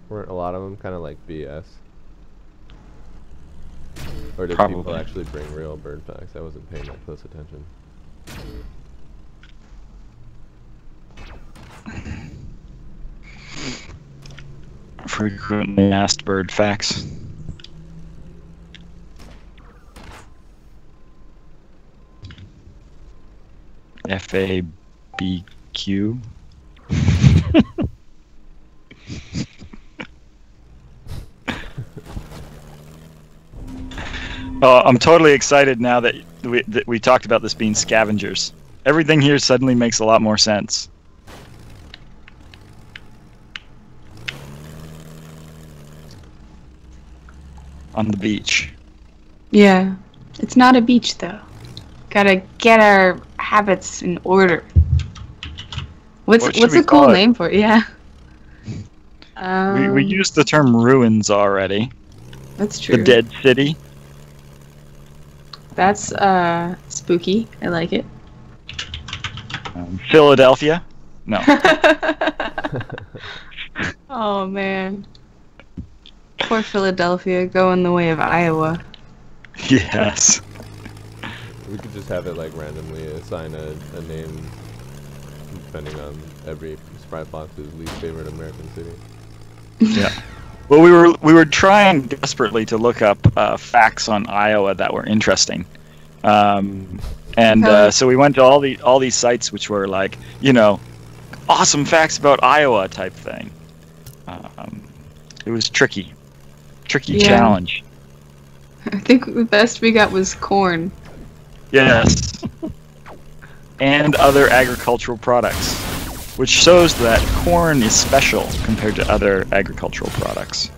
Weren't a lot of them kind of like BS? Or did Probably. people actually bring real bird facts? I wasn't paying that close attention. Frequently asked bird facts. FABQ. Oh, I'm totally excited now that we talked about this being scavengers. Everything here suddenly makes a lot more sense. On the beach. Yeah. It's not a beach, though. Gotta get our habits in order. What's a cool name for it? Yeah. We used the term ruins already. That's true. The dead city. That's spooky. I like it. Philadelphia? No. Oh man. Poor Philadelphia going the way of Iowa. Yes. We could just have it like randomly assign a name depending on every Sprite Fox's least favorite American city. Yeah. Well, we were trying desperately to look up facts on Iowa that were interesting, so we went to all these sites which were like, you know, awesome facts about Iowa type thing. It was tricky challenge. I think the best we got was corn. Yes. And other agricultural products, which shows that corn is special compared to other agricultural products.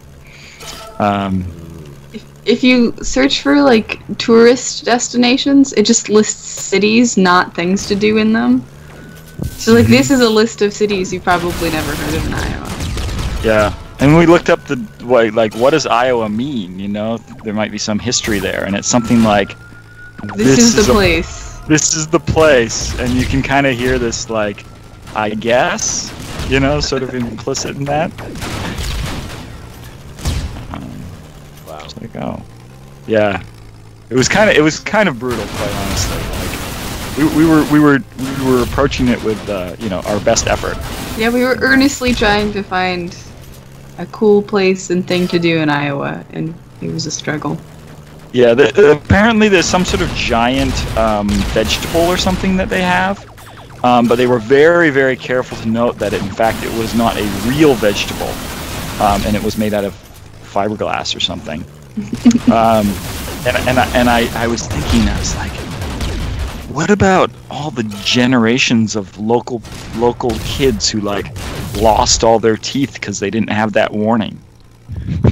If you search for like tourist destinations, it just lists cities, not things to do in them. So like this is a list of cities you probably never heard of in Iowa. Yeah, and we looked up what does Iowa mean? You know, there might be some history there, and it's something like this is the place. This is the place, and you can kind of hear this like, I guess, you know, sort of implicit in that. Wow. It's like, oh, yeah, it was kind of brutal, quite honestly. Like, we were approaching it with you know, our best effort. Yeah, we were earnestly trying to find a cool place and thing to do in Iowa, and it was a struggle. Yeah, apparently there's some sort of giant vegetable or something that they have, but they were very, very careful to note that in fact it was not a real vegetable, and it was made out of fiberglass or something. And I was thinking, I was like, what about all the generations of local kids who like lost all their teeth because they didn't have that warning?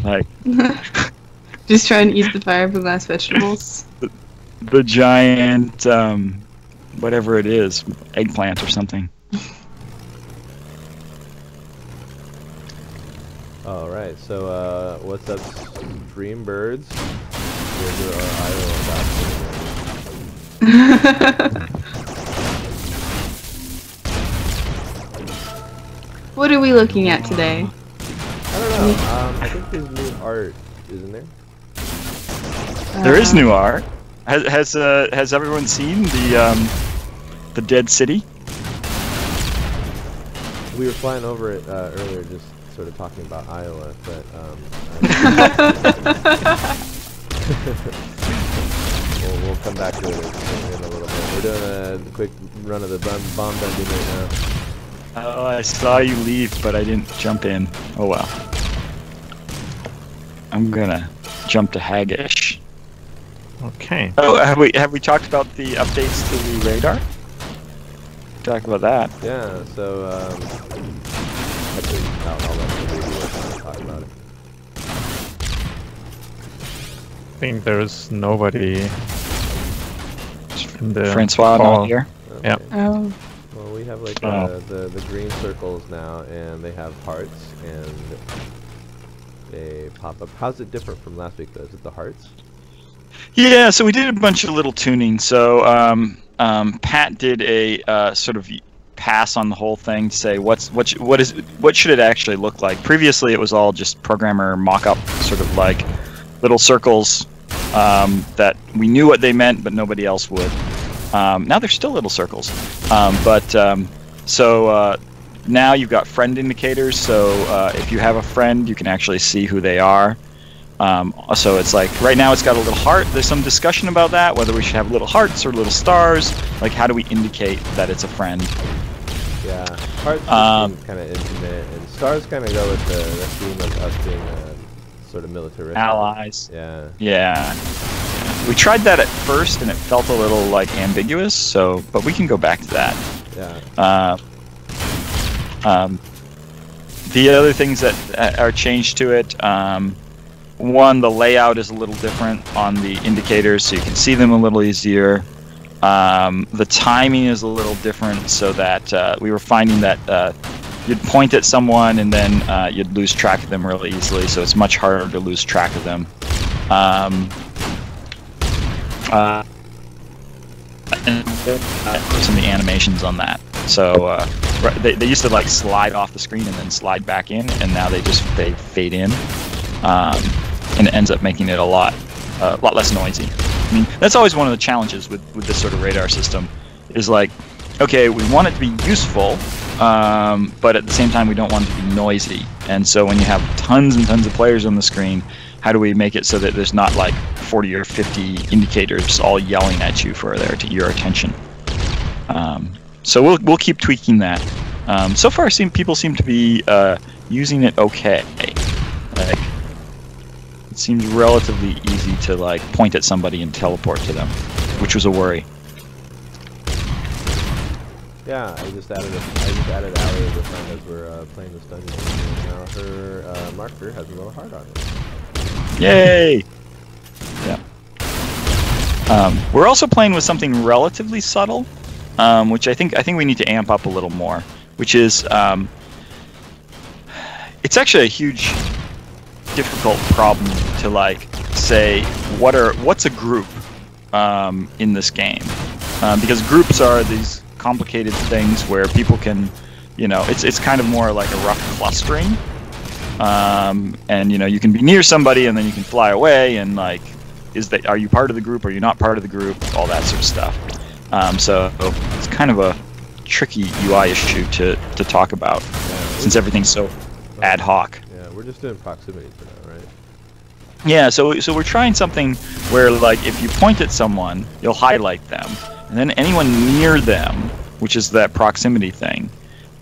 Like. Just try and eat the fiberglass vegetables. The giant, whatever it is, eggplant or something. Alright, so what's up, Steambirds? Here's our Iowa What are we looking at today? I don't know. I think there's new art, isn't there? There is new art. Has everyone seen the dead city? We were flying over it earlier, just sort of talking about Iowa, but we'll come back to it in a little bit. We're doing a quick run of the bomb bending right now. Oh, I saw you leave, but I didn't jump in. Oh well. I'm gonna jump to Haggish. Okay. Oh, have we talked about the updates to the radar? Talk about that. Yeah. So actually, I'll let you talk about it. I think there's nobody in the Francois call. not here. Okay. Yeah. Oh. Well, we have like the green circles now, and they have hearts, and they pop up. How's it different from last week, though? Is it the hearts? Yeah, so we did a bunch of little tuning. So Pat did a sort of pass on the whole thing to say what should it actually look like. Previously, it was all just programmer mock-up, sort of like little circles that we knew what they meant, but nobody else would. Now they're still little circles, so now you've got friend indicators. So if you have a friend, you can actually see who they are. So it's like right now it's got a little heart. There's some discussion about that, whether we should have little hearts or little stars. Like, how do we indicate that it's a friend? Yeah, hearts seem kind of intimate, and stars kind of go with the theme of us being sort of militaristic. Allies. Yeah. Yeah. We tried that at first, and it felt a little like ambiguous. So, but we can go back to that. Yeah. The other things that are changed to it. One, the layout is a little different on the indicators, so you can see them a little easier. The timing is a little different, so that we were finding that you'd point at someone and then you'd lose track of them really easily, so it's much harder to lose track of them. And some of the animations on that. So they used to like slide off the screen and then slide back in, and now they fade in. And it ends up making it a lot less noisy. I mean, that's always one of the challenges with this sort of radar system, is like, okay, we want it to be useful, but at the same time we don't want it to be noisy. And so when you have tons and tons of players on the screen, how do we make it so that there's not like 40 or 50 indicators all yelling at you for your attention? So we'll keep tweaking that. So far, people seem to be using it okay. Like, it seems relatively easy to like point at somebody and teleport to them, which was a worry. Yeah, I just added Allie as a friend as we're playing this dungeon, and now her marker has a little heart on it. Yay! Yeah. We're also playing with something relatively subtle, which I think we need to amp up a little more. Which is, it's actually a huge, difficult problem to like say what's a group in this game, because groups are these complicated things where people can, it's kind of more like a rough clustering, and you can be near somebody and then you can fly away, and like, are you part of the group, are you not part of the group, all that sort of stuff. So it's kind of a tricky UI issue to talk about, since everything's so ad hoc. Yeah, we're just doing proximity for now, right? Yeah, so we're trying something where, like, if you point at someone, you'll highlight them, and then anyone near them, which is that proximity thing,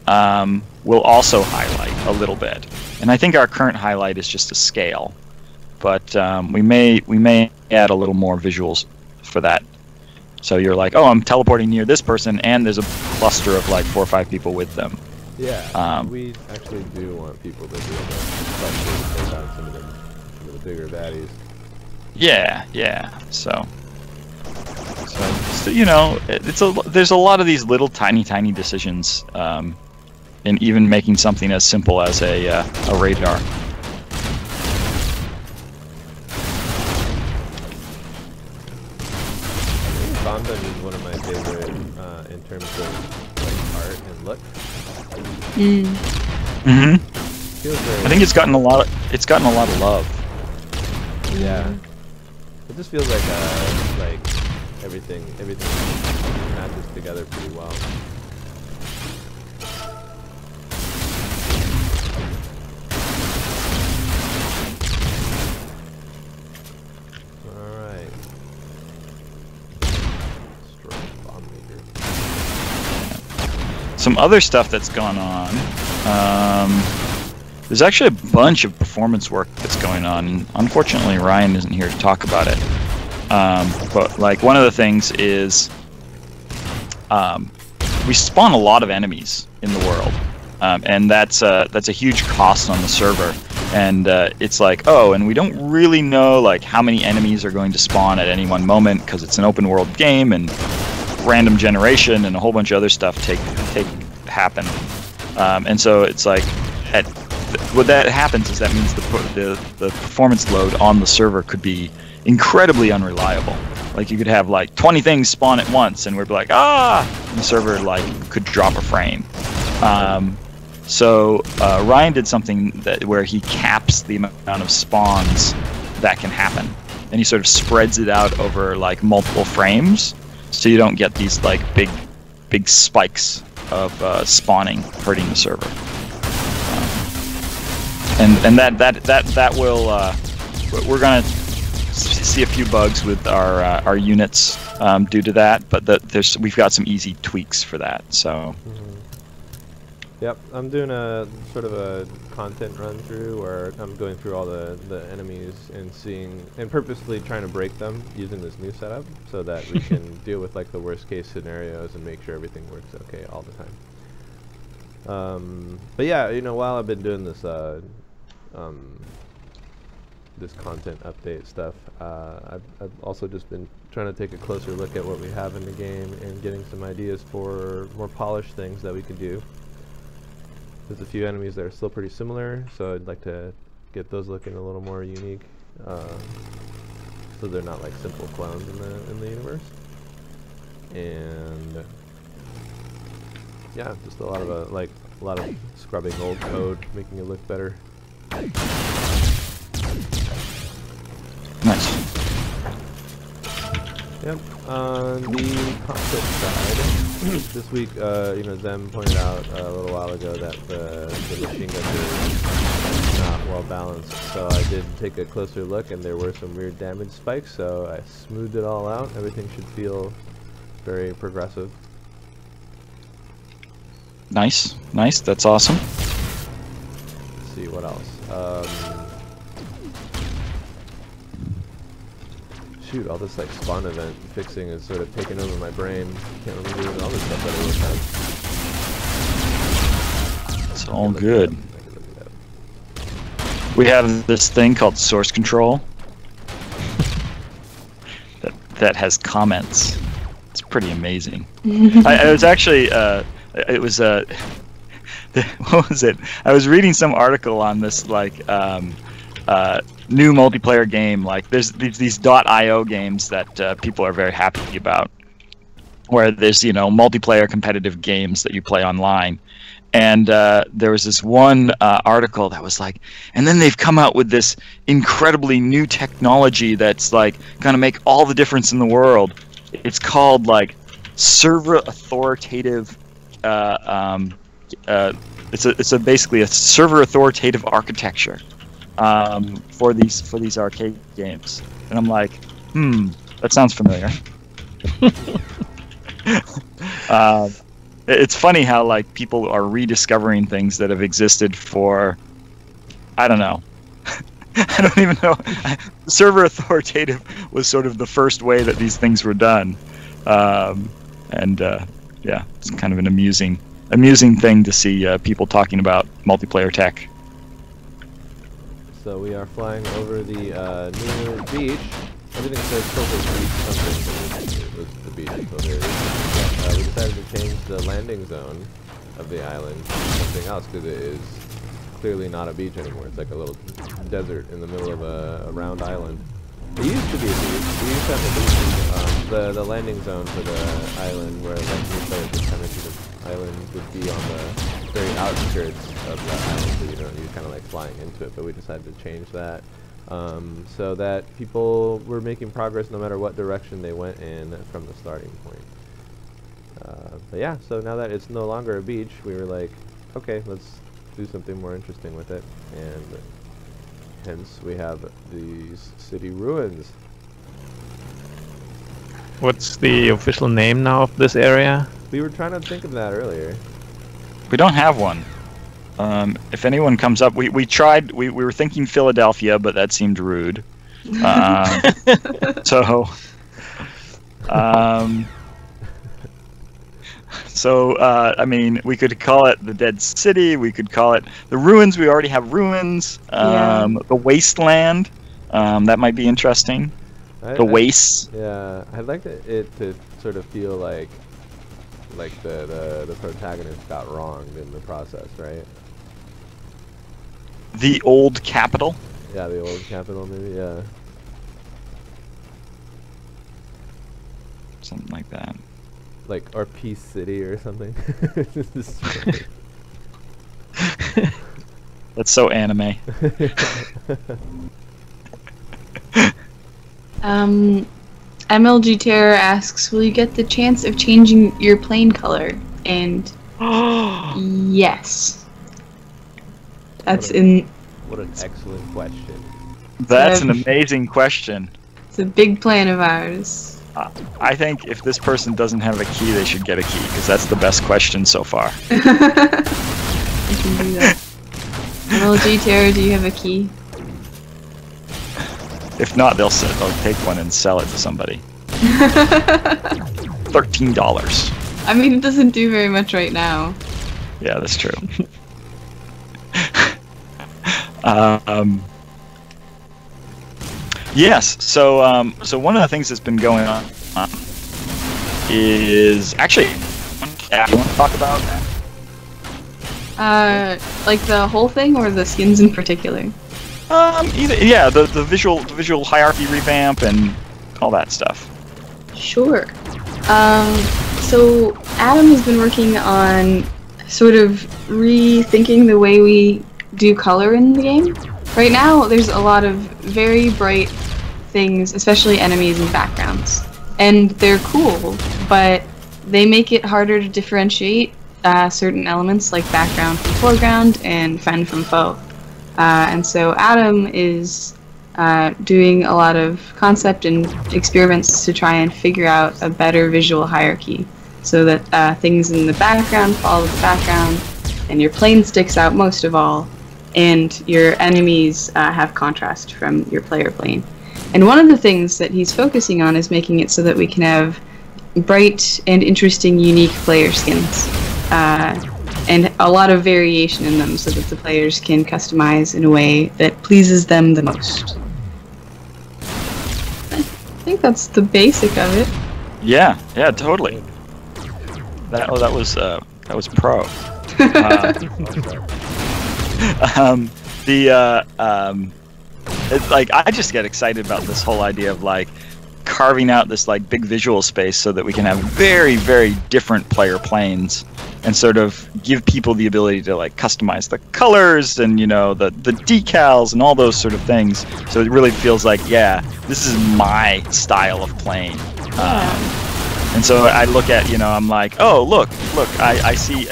will also highlight a little bit. And I think our current highlight is just a scale, but we may add a little more visuals for that. So you're like, oh, I'm teleporting near this person, and there's a cluster of like 4 or 5 people with them. Yeah, we actually do want people to be able to take down some of the bigger baddies. Yeah. So there's a lot of these little tiny decisions, in even making something as simple as a radar. Bomb Dungeon is one of my favorite in terms of like art and look. I think it's gotten a lot of love. Yeah, it just feels like everything matches together pretty well. Some other stuff that's gone on. There's actually a bunch of performance work that's going on, and unfortunately Ryan isn't here to talk about it. But like, one of the things is we spawn a lot of enemies in the world, and that's a huge cost on the server. And it's like, oh, and we don't really know like how many enemies are going to spawn at any one moment, because it's an open world game, and random generation and a whole bunch of other stuff happen, and so it's like, what that happens is that means the performance load on the server could be incredibly unreliable. Like you could have like 20 things spawn at once, and we'd be like, ah, and the server like could drop a frame. So Ryan did something where he caps the amount of spawns that can happen, and he sort of spreads it out over like multiple frames, so you don't get these like big spikes of spawning hurting the server. And that will we're gonna see a few bugs with our units due to that, but we've got some easy tweaks for that. So. Yep, I'm doing a sort of a content run through where I'm going through all the enemies and purposely trying to break them using this new setup so that we can deal with like the worst case scenarios and make sure everything works okay all the time. But yeah, you know, while I've been doing this this content update stuff, I've also just been trying to take a closer look at what we have in the game and getting some ideas for more polished things that we can do. There's a few enemies that are still pretty similar, so I'd like to get those looking a little more unique, so they're not like simple clones in the universe. And yeah, just a lot of scrubbing old code, making it look better. Nice. Yep. On the conflict side, this week, you know, Zem pointed out a little while ago that the machine guns are not well balanced. So I did take a closer look, and there were some weird damage spikes. So I smoothed it all out. Everything should feel very progressive. Nice, nice. That's awesome. Let's see what else. Shoot, all this like spawn event fixing is sort of taking over my brain. Can't remember all this stuff that I looked at. It's all good. We have this thing called source control that has comments. It's pretty amazing. I was actually it was what was it? I was reading some article on this like new multiplayer game. Like there's these .io games that people are very happy about, where there's, you know, multiplayer competitive games that you play online. And there was this one article that was like, and then they've come out with this incredibly new technology that's like gonna make all the difference in the world. It's called like server authoritative. It's basically a server authoritative architecture. For these arcade games, and I'm like, that sounds familiar. It's funny how like people are rediscovering things that have existed for, I don't know. I don't even know. Server authoritative was sort of the first way that these things were done, yeah, it's kind of an amusing thing to see people talking about multiplayer tech. So we are flying over the new beach. Everything says Tilted Beach something, it was the beach until there it is. We decided to change the landing zone of the island to something else because it is clearly not a beach anymore. It's like a little desert in the middle of a round island. It used to be a beach. We used to have a beach. The landing zone for the island where like new players would come into the island would be on the very outskirts of that island, so you're kind of like flying into it, but we decided to change that so that people were making progress no matter what direction they went in from the starting point. But yeah, so now that it's no longer a beach, we were like, okay, let's do something more interesting with it, and hence we have these city ruins. What's the official name now of this area? We were trying to think of that earlier. We don't have one. If anyone comes up, we tried. We were thinking Philadelphia, but that seemed rude. I mean, we could call it the Dead City. We could call it the Ruins. We already have Ruins. The Wasteland. That might be interesting. The Wastes. Yeah, I'd like it to sort of feel like the protagonist got wronged in the process, right? The old capital? Yeah, the old capital maybe, yeah. something like that. Like, or Peace City or something. That's so anime. MLG Terror asks, will you get the chance of changing your plane color? And yes. That's What an excellent question. That's an amazing question. It's a big plan of ours. I think if this person doesn't have a key, they should get a key, because that's the best question so far. We can do that. MLG Terror, do you have a key? If not, they'll take one and sell it to somebody. $13. I mean, it doesn't do very much right now. Yeah, that's true. Yes. So one of the things that's been going on is actually. You want to talk about that? Like the whole thing or the skins in particular? Yeah, the visual hierarchy revamp and all that stuff. Sure. So Adam has been working on sort of rethinking the way we do color in the game. Right now, there's a lot of very bright things, especially enemies and backgrounds. And they're cool, but they make it harder to differentiate certain elements like background from foreground and friend from foe. And so Adam is doing a lot of concept and experiments to try and figure out a better visual hierarchy so that things in the background follow the background and your plane sticks out most of all, and your enemies have contrast from your player plane. And one of the things that he's focusing on is making it so that we can have bright and interesting, unique player skins. And a lot of variation in them so that the players can customize in a way that pleases them the most. I think that's the basic of it. Yeah, totally. That was pro. It's like, I just get excited about this whole idea of like carving out this like big visual space so that we can have very, very different player planes and sort of give people the ability to like customize the colors and, you know, the decals and all those sort of things. So it really feels like, yeah, this is my style of plane. And so I look at, you know, I'm like, oh, look, I see,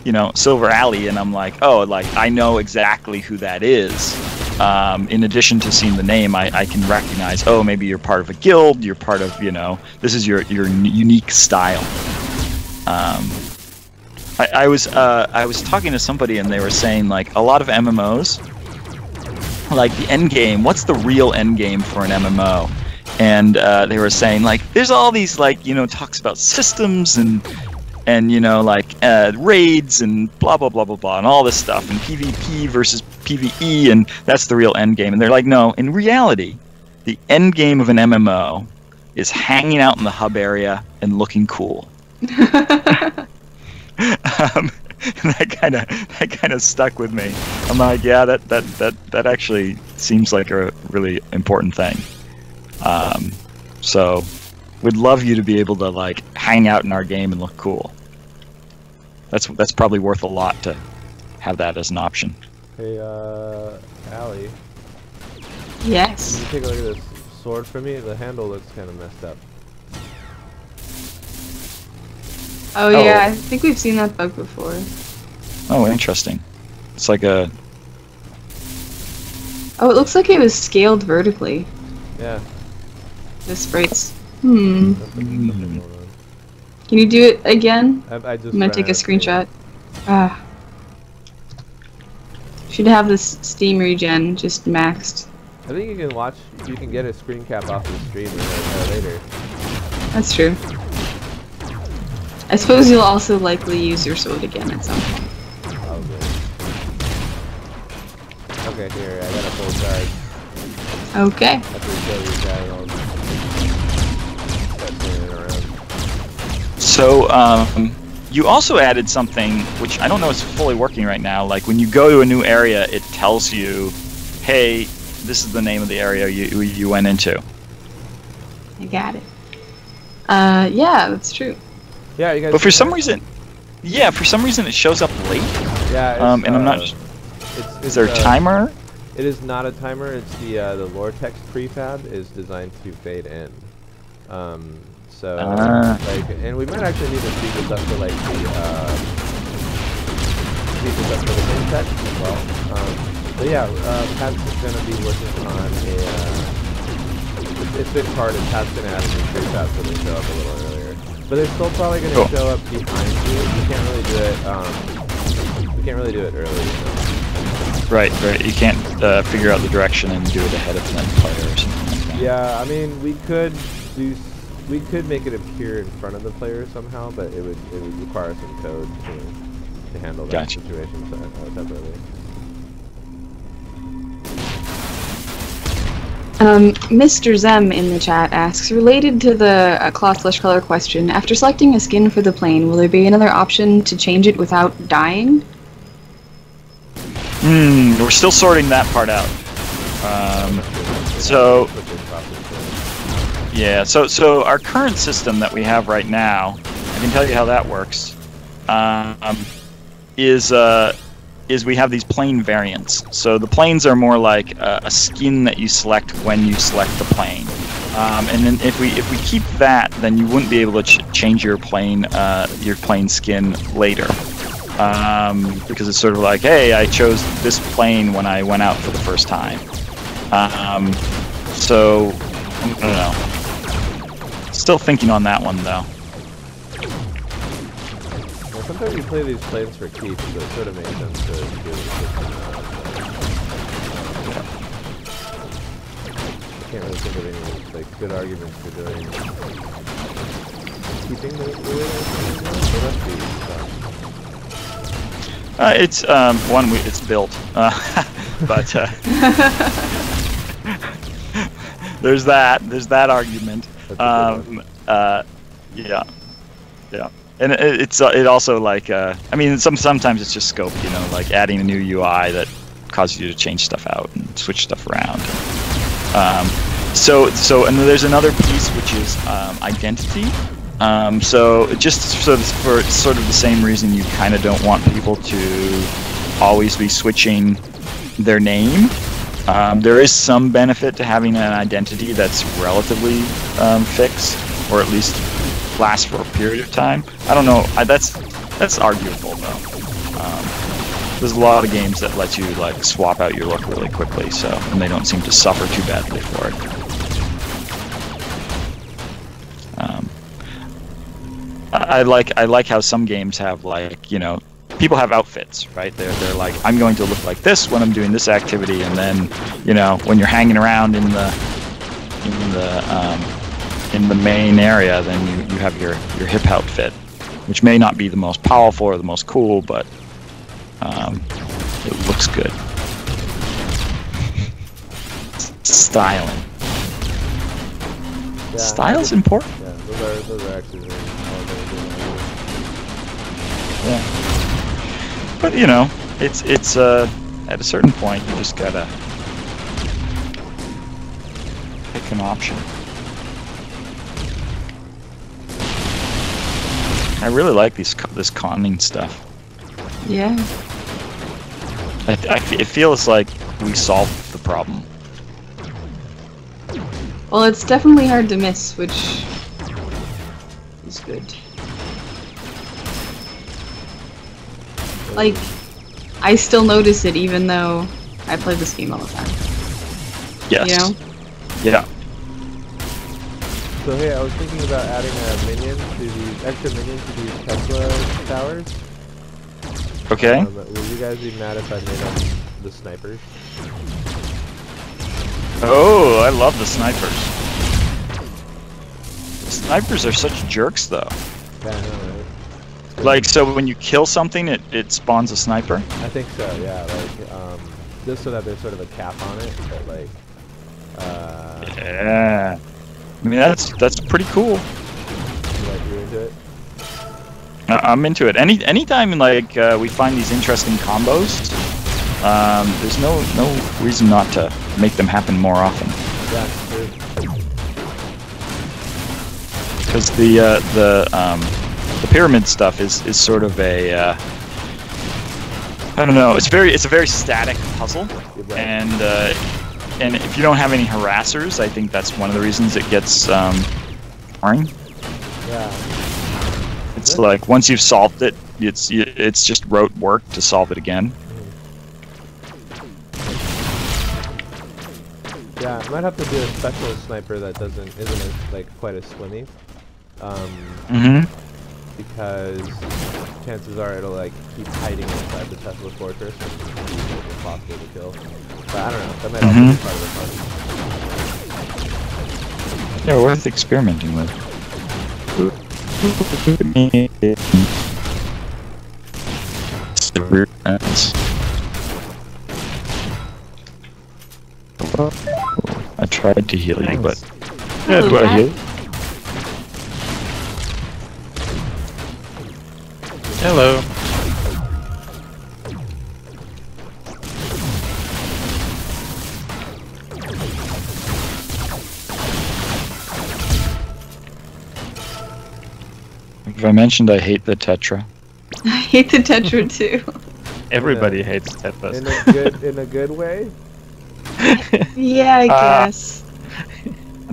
you know, Silver Alley, and I'm like, oh, like I know exactly who that is. In addition to seeing the name, I can recognize, oh, maybe you're part of a guild, you're part of, you know, this is your unique style. I was talking to somebody and they were saying like a lot of MMOs, like the end game, what's the real end game for an MMO? And they were saying like there's all these like, you know, talks about systems and you know, like raids and blah blah blah blah blah and all this stuff and PvP versus PvE, and that's the real end game. And they're like, no, in reality, the end game of an MMO is hanging out in the hub area and looking cool. That kind of stuck with me. I'm like, yeah, that actually seems like a really important thing. So we'd love you to be able to like hang out in our game and look cool. That's probably worth a lot to have that as an option. Hey, Allie. Yes. Can you take a look at this sword for me? The handle looks kind of messed up. Oh yeah, I think we've seen that bug before. Oh, interesting. It's like a... Oh, it looks like it was scaled vertically. Yeah. The sprites. Can you do it again? I just I'm gonna take a screenshot. Should have this Steam regen just maxed. I think you can get a screen cap off the stream later. That's true. I suppose you'll also likely use your sword again at some point. Probably. Okay, here, I got a full charge. Okay. After we kill these guys, I'll start turning it around. So, you also added something, which I don't know is fully working right now. Like, when you go to a new area, it tells you, hey, this is the name of the area you went into. I got it. Yeah, that's true. Yeah, you guys. But for some reason, it shows up late. Yeah. And I'm not. Is there a timer? It is not a timer. It's the Vortex prefab is designed to fade in. So like, and we might actually need to speed this up to like the main text as well. But yeah, Pat's gonna be working on a. It's been carded. Pat's gonna add a new prefab so they show up a little earlier. But they're still probably gonna show up behind you. You can't really do it. You can't really do it early. Right. You can't figure out the direction and do it ahead of the player or something like that. Yeah, I mean, we could make it appear in front of the player somehow, but it would require some code to handle that situation separately. Mr. Zem in the chat asks, related to the cloth/color question, after selecting a skin for the plane, will there be another option to change it without dying? We're still sorting that part out. So our current system that we have right now, I can tell you how that works, is we have these plane variants. So the planes are more like a skin that you select when you select the plane. And then if we keep that, then you wouldn't be able to change your plane skin later. Because it's sort of like, hey, I chose this plane when I went out for the first time. So I don't know. Still thinking on that one though. Well, sometimes you play these planes for keeps, so it sort of makes sense to do the system. I can't really think of any like good arguments for doing keeping the It's it's built, but there's that argument. Yeah, and it also like I mean sometimes it's just scope, you know, like adding a new UI that causes you to change stuff out and switch stuff around. So and then there's another piece which is identity. So just for sort of the same reason you kind of don't want people to always be switching their name. There is some benefit to having an identity that's relatively fixed, or at least lasts for a period of time. I don't know. That's arguable though. There's a lot of games that let you like swap out your look really quickly, and they don't seem to suffer too badly for it. I like how some games have, like, you know, people have outfits, right? They're like, I'm going to look like this when I'm doing this activity, and then, you know, when you're hanging around in the main area, then you have your hip outfit, which may not be the most powerful or the most cool, but it looks good. Styling. Yeah, style's important. Yeah, those are actually really yeah. But you know, it's at a certain point you just gotta pick an option. I really like this conning stuff. Yeah. It feels like we solved the problem. Well, it's definitely hard to miss, which is good. Like, I still notice it even though I play this game all the time. Yes. You know? Yeah. So hey, I was thinking about adding a minion to these extra minions to these Tetra towers. Okay. Will you guys be mad if I made them the snipers? Oh, I love the snipers. The snipers are such jerks, though. Yeah, I know, right? Like, so when you kill something, it spawns a sniper? I think so, yeah. Like, just so that there's sort of a cap on it, but like, yeah. I mean, that's pretty cool. You're into it? I'm into it. Anytime like we find these interesting combos, there's no reason not to make them happen more often. Yeah, because the pyramid stuff is sort of a I don't know. It's a very static puzzle, and if you don't have any harassers, I think that's one of the reasons it gets boring. Yeah. It's like once you've solved it, it's just rote work to solve it again. Yeah, I might have to do a special sniper that isn't as, like, quite as swimmy. Because chances are it'll like keep hiding inside the Tesla fortress and it's impossible to kill. But I don't know, that might also be part of the fun. Yeah, worth experimenting with. I tried to heal you, but yeah, do I heal? Hello. Have I mentioned I hate the Tetra? I hate the Tetra too. Everybody hates Tetras. In a good way? Yeah, I guess.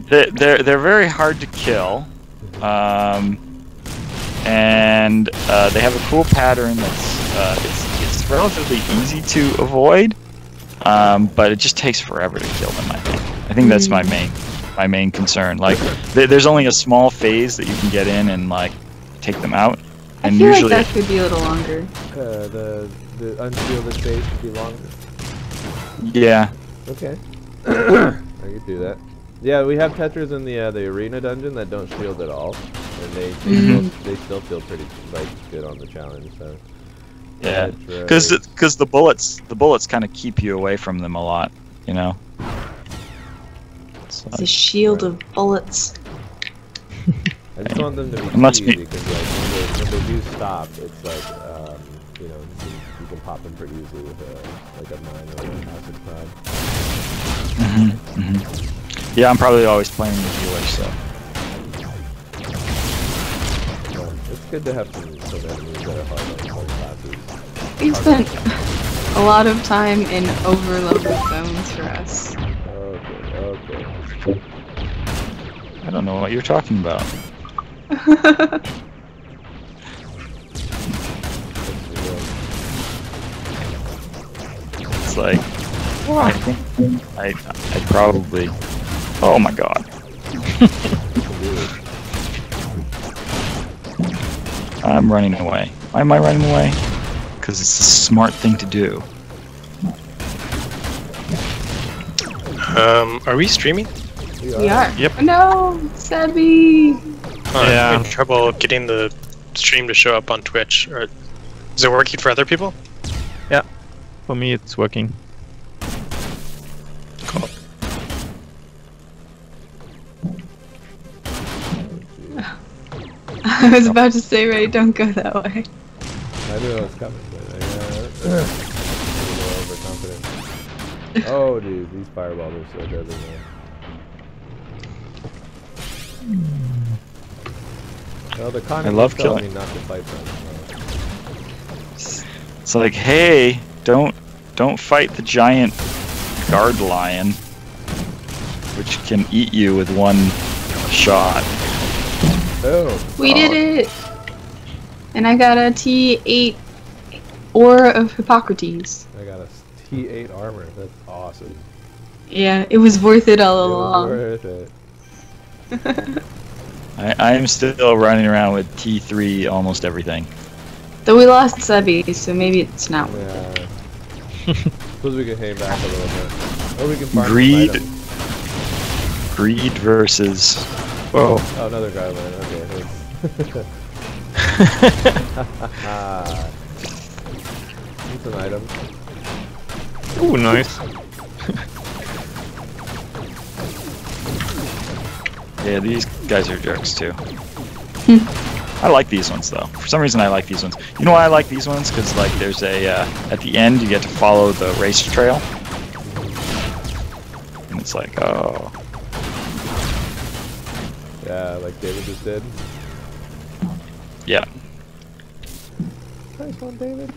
They're very hard to kill. And they have a cool pattern that's it's relatively easy to avoid, but it just takes forever to kill them. I think that's my main concern. Like there's only a small phase that you can get in and like take them out, and I feel usually like that could be a little longer. The unshielded phase should be longer. Yeah. Okay. I could do that. Yeah, we have Tetras in the arena dungeon that don't shield at all, and they still feel pretty like good on the challenge. So yeah, because the bullets kind of keep you away from them a lot, you know. It's a shield of bullets. I just want them to be easy because like when they do stop, it's like you know you can pop them pretty easily with like a mine or an acid prod. Yeah, I'm probably always playing the healer, so. Well, it's good to have some enemies that are hard on some classes. We spent a lot of time in overloaded zones for us. Okay. I don't know what you're talking about. It's like, I think I probably. Oh my god. I'm running away. Why am I running away? Because it's a smart thing to do. Are we streaming? We are. Yep. No, Sebby. Yeah. I'm in trouble getting the stream to show up on Twitch. Or is it working for other people? Yeah. For me, it's working. Cool. I was about to say, Ray, don't go that way. I knew it was coming, but I got a little overconfident. Oh, dude, these fireballs are so deadly, man. Well, the con love telling killing. me not to fight them. It's like, hey, don't fight the giant guard lion, which can eat you with one shot. Oh. We did it! And I got a T8 Aura of Hippocrates. I got a T8 armor. That's awesome. Yeah, it was worth it all It was along. worth it. I am still running around with T3 almost everything. Though we lost Sebby, so maybe it's not worth it. Yeah. Suppose we can hang back a little bit. Or we can farm some Greed. items. Greed versus. Whoa. Oh, another garland. Okay. Need some items. Ooh, nice. Yeah, these guys are jerks too. I like these ones though. For some reason I like these ones. You know why I like these ones? Because like there's a, at the end you get to follow the race trail. And it's like, oh. Yeah, like David just did. Yeah. Nice one, David.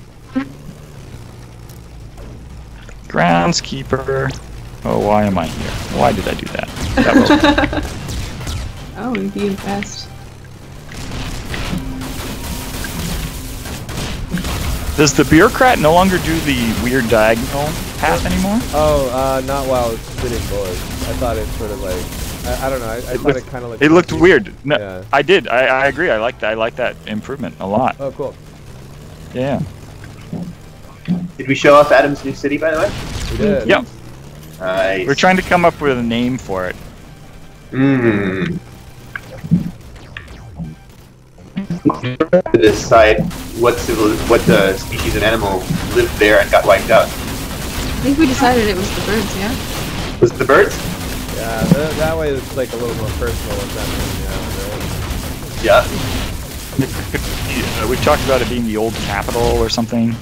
Groundskeeper. Oh, why am I here? Why did I do that? That was Oh, we'd be impressed. Does the bureaucrat no longer do the weird diagonal path anymore? Oh, not while it's spitting bullets. I thought it sort of like, I don't know. I thought it kind of like. It looked weird. No, Yeah. I did. I agree. I like that. I like that improvement a lot. Oh, cool. Yeah. Did we show off Adam's new city, by the way? We did. Yep. Nice. We're trying to come up with a name for it. To decide what species of animal lived there and got wiped out. I think we decided it was the birds, yeah? Was it the birds? Yeah, that way it's like a little more personal what's happening. Yeah. We talked about it being the old capital or something.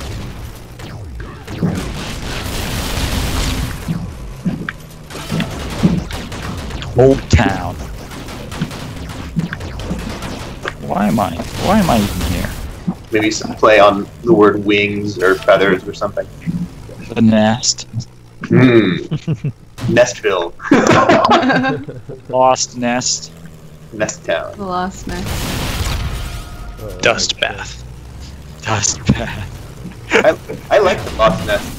Old town. Why am I even here? Maybe some play on the word wings or feathers or something. The nest. Nestville. Lost nest. Nest town. The lost nest. Dust bath. Dust bath. I like the lost nest.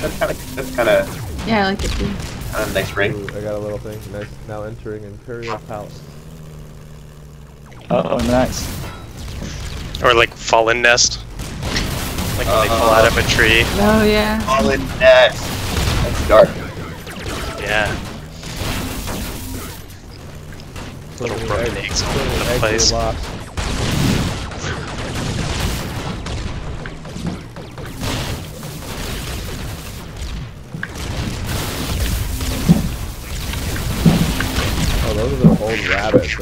That's kind of Yeah, I like it too. a nice ring. Ooh, I got a little thing. Nice. Now entering Imperial Palace. Oh, nice. Or like fallen nest. Like when they fall out of a tree. Oh, yeah. Fallen nest. That's dark. Yeah. Little broken eggs all over the place. Lost. Oh, those are the old rabbits.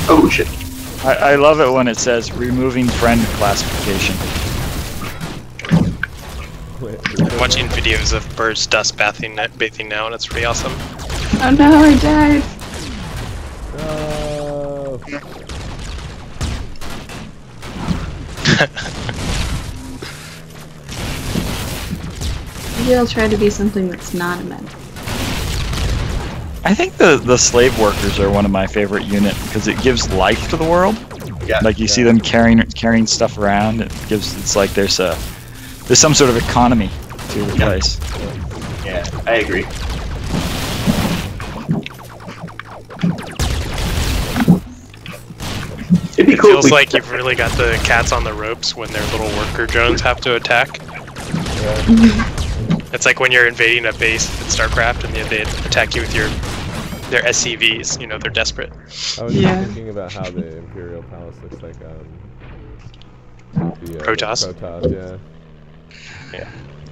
Oh shit. I love it when it says removing friend classification. I'm watching videos of birds dust bathing now, and it's pretty awesome. Oh no, I died. No. Maybe I'll try to be something that's not a medic. I think the slave workers are one of my favorite units because it gives life to the world. Yeah. Like you see them carrying stuff around. It's like there's some sort of economy to the place. Yeah, I agree. It'd be It cool. feels if we- like you've really got the cats on the ropes when their little worker drones have to attack. It's like when you're invading a base in StarCraft and they attack you with their SCVs. You know, they're desperate. I was just thinking about how the Imperial Palace looks like. Protoss? Protoss, yeah. Yeah,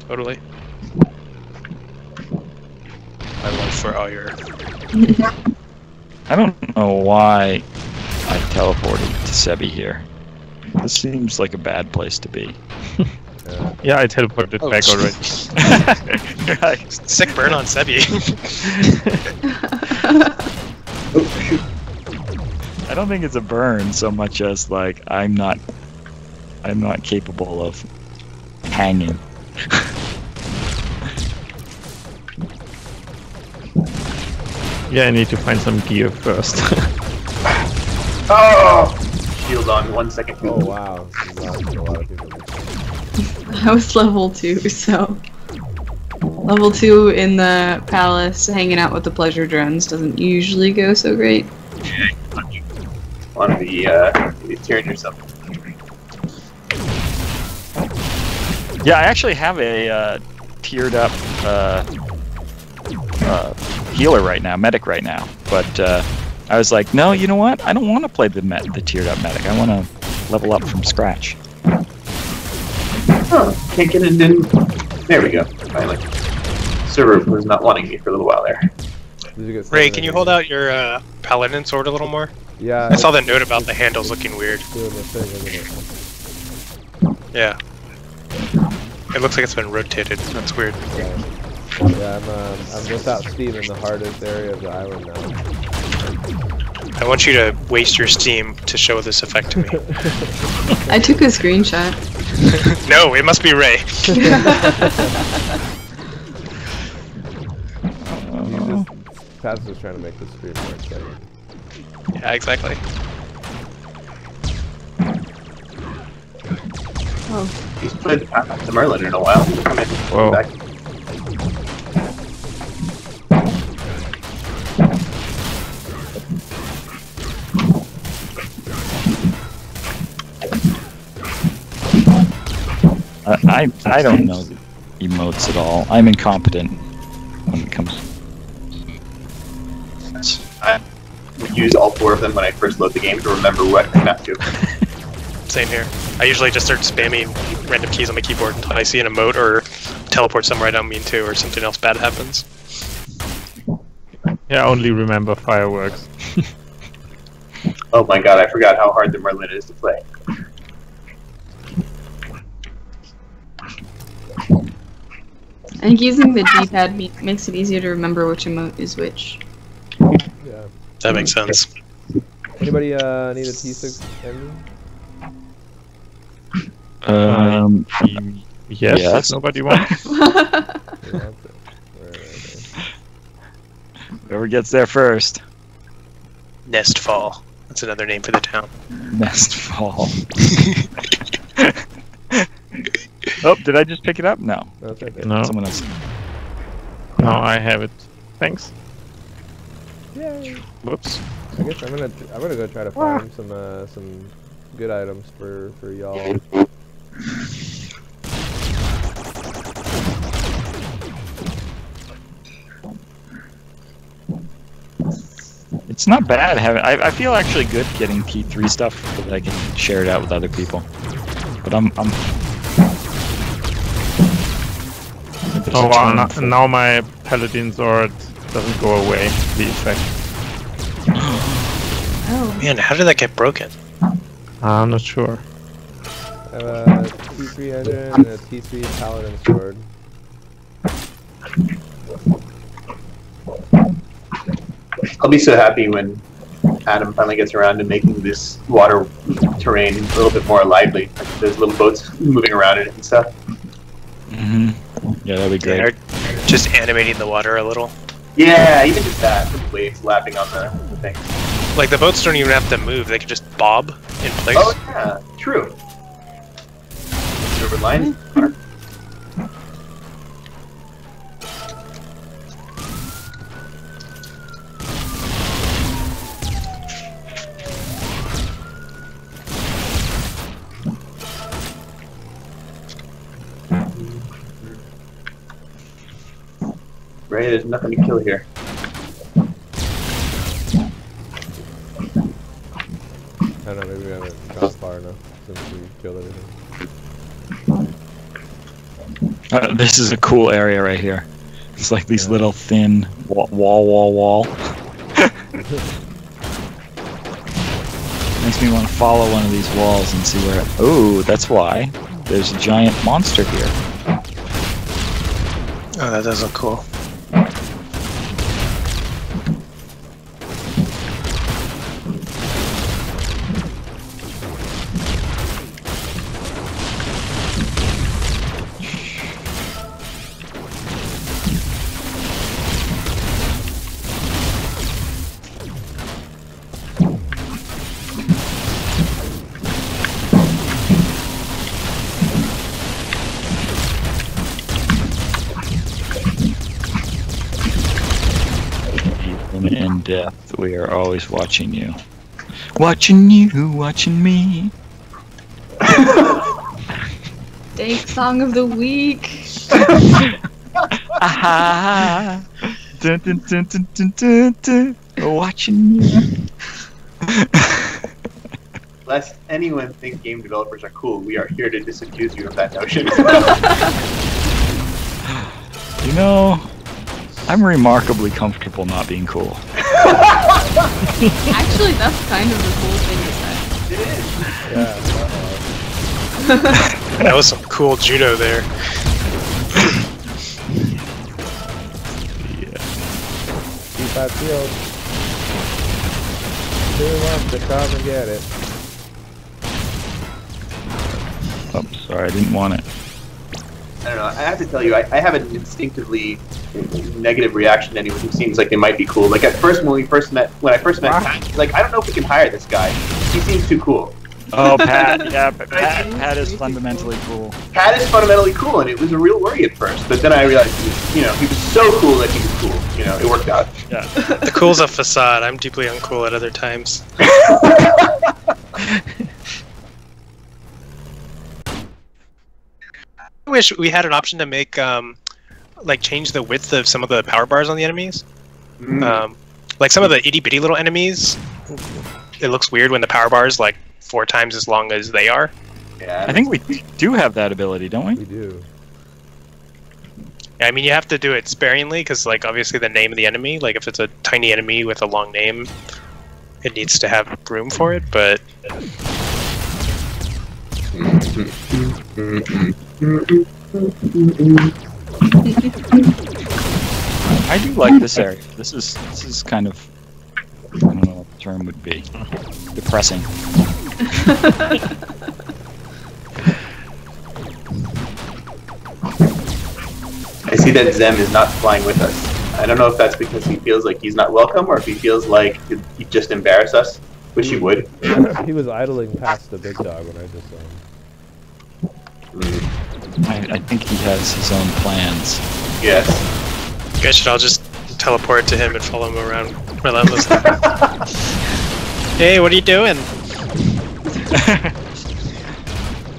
totally. I love for all your. I don't know why I teleported to Sebi here. This seems like a bad place to be. Yeah, I teleported back already. Sick burn on Sebi. I don't think it's a burn so much as like I'm not capable of hanging. Yeah, I need to find some gear first. Oh! Shield on 1 second. Oh wow. A lot of people. I was level 2, so... Level 2 in the palace, hanging out with the pleasure drones doesn't usually go so great. Want to be tearing yourself. Yeah, I actually have a tiered up healer right now, medic right now, but I was like, no, you know what? I don't want to play the tiered up medic. I want to level up from scratch. Oh, can't get it in. There we go. Finally. Server was not wanting me for a little while there. Did you get Ray, can you hold out your paladin sword a little more? Yeah. I saw that note about the handles looking weird. Doing the thing, isn't it? Yeah. It looks like it's been rotated. That's weird. Yeah, I'm without Steve in the hardest area of the island now. I want you to waste your Steam to show this effect to me. I took a screenshot. No, it must be Ray. Paz is trying to make the stream more exciting. Yeah, exactly. Oh. He's played Summerland in a while. Whoa. Back. I don't know the emotes at all. I'm incompetent when it comes. I would use all 4 of them when I first load the game to remember what I have to. Same here. I usually just start spamming random keys on my keyboard until I see an emote or teleport somewhere I don't mean to, or something else bad happens. Yeah, I only remember fireworks. Oh my god, I forgot how hard the Merlin is to play. I think using the D-pad makes it easier to remember which emote is which. Yeah. That makes sense. Anybody need a T6 engine? Yes. Nobody wants. Whoever gets there first. Nestfall. That's another name for the town. Nestfall. Oh, did I just pick it up? No. That's okay. No. Someone else. No, I have it. Thanks. Yay. Whoops. I guess I'm gonna go try to find some good items for y'all. It's not bad having. I feel actually good getting T3 stuff so that I can share it out with other people. But I'm Oh wow, now my paladin sword doesn't go away, the effect. Oh. Man, how did that get broken? I'm not sure. I have a T3 engine and a T3 paladin sword. I'll be so happy when Adam finally gets around to making this water terrain a little bit more lively. Like there's little boats moving around in it and stuff. Yeah, that'd be great. Yeah, just animating the water a little. Yeah, even just that. The waves lapping on the thing. Like the boats don't even have to move; they can just bob in place. Oh yeah, true. Silver line. Right, there's nothing to kill here. I don't know, maybe we haven't gone far enough since we killed everything. This is a cool area right here. It's like these little thin wall. Makes me want to follow one of these walls and see where. Oh, that's why. There's a giant monster here. Oh, that does look cool. In death, we are always watching you. Watching you, watching me. Dank song of the week. Aha! Dun, dun, dun, dun, dun, dun, dun. Watching you. Lest anyone think game developers are cool, we are here to disabuse you of that notion. You know, I'm remarkably comfortable not being cool. Actually, that's kind of the cool thing to say. It is. Yeah. That was some cool judo there. Keep that field. Who wants to come and get it? Oh, sorry, I didn't want it. I don't know. I have to tell you, I have an instinctively negative reaction to anyone who seems like they might be cool. Like at first, when I first met Pat, like I don't know if we can hire this guy. He seems too cool. Oh, Pat, yeah, but Pat is fundamentally cool. Pat is fundamentally cool, and it was a real worry at first. But then I realized, he was so cool that he was cool. It worked out. Yeah. The cool's a facade. I'm deeply uncool at other times. I wish we had an option to make, like, change the width of some of the power bars on the enemies. Like some of the itty-bitty little enemies, it looks weird when the power bar is, like, 4 times as long as they are. Yeah. I think we do have that ability, don't we? We do. Yeah, I mean, you have to do it sparingly, because, like, obviously the name of the enemy, like, if it's a tiny enemy with a long name, it needs to have room for it, but... I do like this area. This is kind of, I don't know what the term would be. Depressing. I see that Zem is not flying with us. I don't know if that's because he feels like he's not welcome, or if he feels like he'd just embarrass us, which he would. He was idling past the big dog when I just saw him. I think he has his own plans. Yes. You guys should all just teleport to him and follow him around relentlessly. Hey, what are you doing?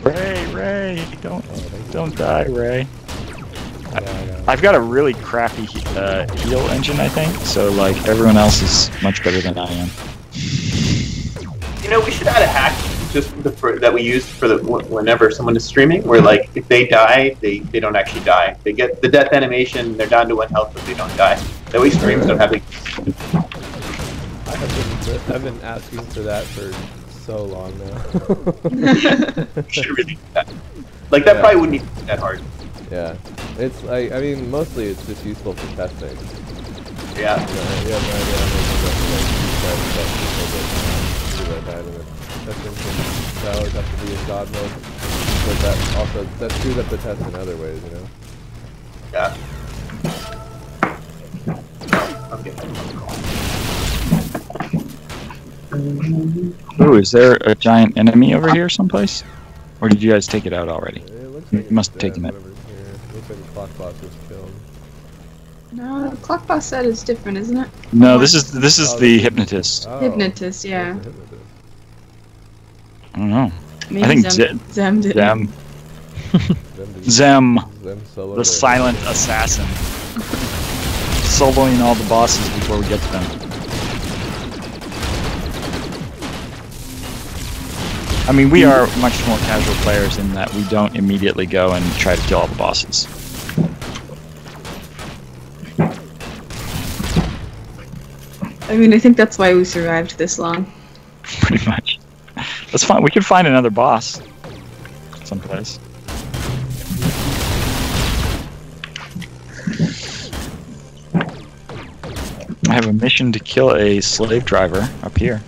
Ray, don't die, Ray. I've got a really crappy heal engine, I think, so like everyone else is much better than I am. We should add a hack that we use for whenever someone is streaming, where like if they die, they don't actually die. They get the death animation, they're down to 1 health, but they don't die. That way streams don't have the... I've been asking for that for so long now. Should really do that. Like that probably wouldn't even be that hard. Yeah, it's like, I mean, mostly it's just useful for testing. Yeah. You have no idea how many testing that always have to be in God mode, but that screws up the test in other ways, Yeah. Okay. Ooh, is there a giant enemy over here someplace? Or did you guys take it out already? It looks You like must have taken it. It looks like the clock boss was killed. No, the clock boss set is different, isn't it? No, this is the hypnotist. Oh, Hypnotist, yeah. it's the hypnotist. I don't know. Maybe I think Zem did. Zem, Solo the silent assassin, soloing all the bosses before we get to them. I mean, we are much more casual players in that we don't immediately go and try to kill all the bosses. I mean, I think that's why we survived this long. Pretty much. That's fine. We could find another boss someplace. I have a mission to kill a slave driver up here.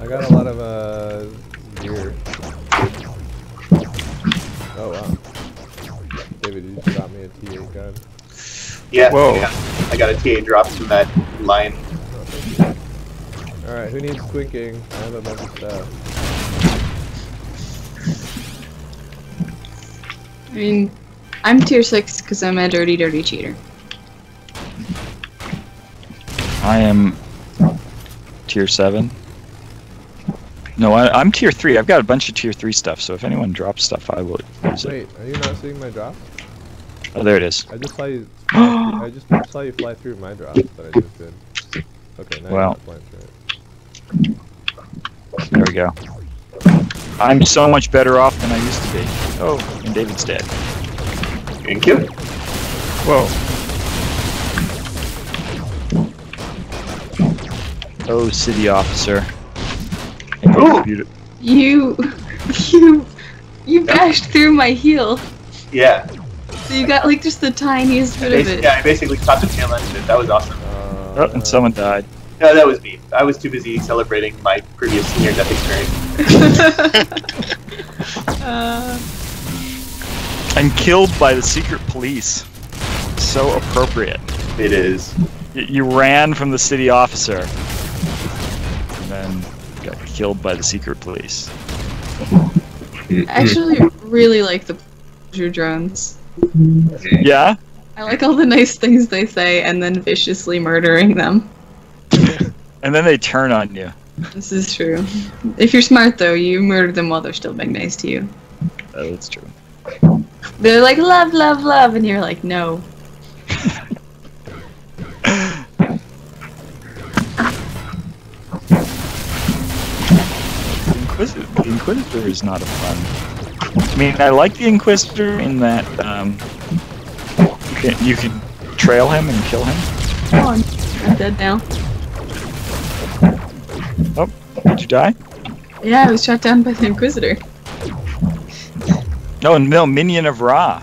I got a lot of gear. Oh wow. David, you just got me a T8 gun. Yeah. Whoa. Yeah. I got a TA drops from that lion. Alright, who needs twinking? I have a bunch of stuff. I mean, I'm tier 6 because I'm a dirty cheater. I am tier 7. No, I'm tier 3. I've got a bunch of tier 3 stuff, so if anyone drops stuff, I will use it. Wait, are you not seeing my drop? Oh, there it is. I just saw you. I just saw you fly through my drop that I just did. Okay, now you're not flying through it. There we go. I'm so much better off than I used to be. Oh, and David's dead. Thank you. Whoa. Oh, city officer. Ooh. You bashed through my heel. Yeah. So you got like just the tiniest bit of it. Yeah, I basically caught the tail end of it. That was awesome. Oh, and someone died. No, that was me. I was too busy celebrating my previous near-death experience. And killed by the secret police. So appropriate. It is. You ran from the city officer, and then got killed by the secret police. I actually really like the pleasure drones. Yeah? I like all the nice things they say and then viciously murdering them. And then they turn on you. This is true. If you're smart though, you murder them while they're still being nice to you. Oh, that's true. They're like, love, love, love, and you're like, no. The Inquisitor is not a fun. I mean, I like the Inquisitor in that you can trail him and kill him. Oh, I'm dead now. Oh, did you die? Yeah, I was shot down by the Inquisitor. No, minion of Ra.